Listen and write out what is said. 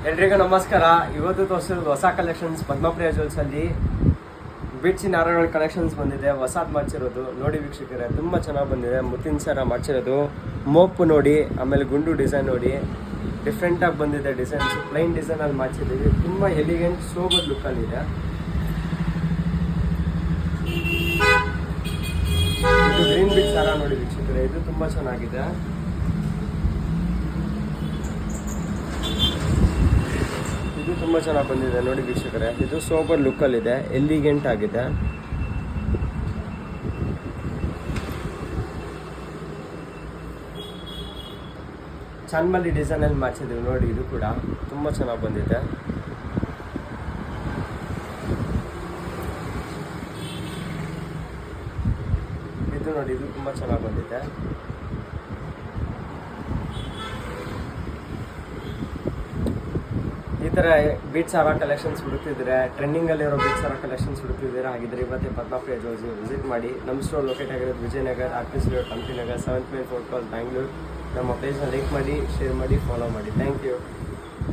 ಎಲ್ರಿಗೂ ನಮಸ್ಕಾರ. ಇವತ್ತು ತೋರಿಸಿರೋದು ಹೊಸ ಕಲೆಕ್ಷನ್ಸ್ ಪದ್ಮಪ್ರಿಯ ಜ್ಯುವೆಲ್ಸಲ್ಲಿ ಬಿಟ್ಸಿನ ಹಾರಗಳ ಕಲೆಕ್ಷನ್ಸ್ ಬಂದಿದೆ. ಹೊಸದು ಮಾಡಿಸಿರೋದು ನೋಡಿ ವೀಕ್ಷಕರೇ, ತುಂಬ ಚೆನ್ನಾಗಿ ಬಂದಿದೆ. ಮುತ್ತಿನ ಸರ ಮಾಡಿಸಿರೋದು, ಮೋಪು ನೋಡಿ, ಆಮೇಲೆ ಗುಂಡು ಡಿಸೈನ್ ನೋಡಿ, ಡಿಫ್ರೆಂಟಾಗಿ ಬಂದಿದೆ ಡಿಸೈನ್ಸ್. ಪ್ಲೈನ್ ಡಿಸೈನಲ್ಲಿ ಮಾಡಿಸಿದ್ದೀವಿ. ತುಂಬ ಎಲಿಗೆಂಟ್ ಸೋಬರ್ ಲುಕ್ಕಲ್ಲಿದೆ. ಇದು ಗ್ರೀನ್ ಬಿಟ್ ಸರ ನೋಡಿ ವೀಕ್ಷಕರೇ, ಇದು ತುಂಬ ಚೆನ್ನಾಗಿದೆ. ಇದು ತುಂಬ ಚೆನ್ನಾಗಿ ಬಂದಿದೆ ನೋಡಿ ವೀಕ್ಷಕರೇ. ಇದು ಸೋಬರ್ ಲುಕ್ಕಲ್ಲಿದೆ, ಎಲಿಗೆಂಟ್ ಆಗಿದೆ. ಚನ್ಮಲ್ಲಿ ಡಿಸೈನಲ್ಲಿ ಮಾಡಿಸಿದ್ದೀವಿ ನೋಡಿ. ಇದು ಕೂಡ ತುಂಬ ಚೆನ್ನಾಗಿ ಬಂದಿದೆ. ಇದು ನೋಡಿ, ಇದು ತುಂಬ ಚೆನ್ನಾಗಿ ಬಂದಿದೆ. ಈ ಥರ ಬೀಟ್ಸ್ ಹಾರ ಕಲೆಕ್ಷನ್ಸ್ ಹುಡುಕ್ತಿದ್ರೆ, ಟ್ರೆಂಡಿಂಗಲ್ಲಿರೋ ಬೀಟ್ಸ್ ಹಾರ ಕಲೆಕ್ಷನ್ಸ್ ಹುಡುಕ್ತಿದ್ದೀರಾ ಹಾಗಿದ್ರೆ ಇವತ್ತೇ ಪದ್ಮಪ್ರಿಯ ಜ್ಯುವೆಲ್ಸ್ ವಿಸಿಟ್ ಮಾಡಿ. ನಮ್ಮ ಸ್ಟೋರ್ ಲೊಕೇಟ್ ಆಗಿರೋದು Vijayanagar, artist road, company Nagar, 7th Main Road, Bangalore. ನಮ್ಮ ಪೇಜ್ನ ಲೈಕ್ ಮಾಡಿ, ಶೇರ್ ಮಾಡಿ, ಫಾಲೋ ಮಾಡಿ. Thank you.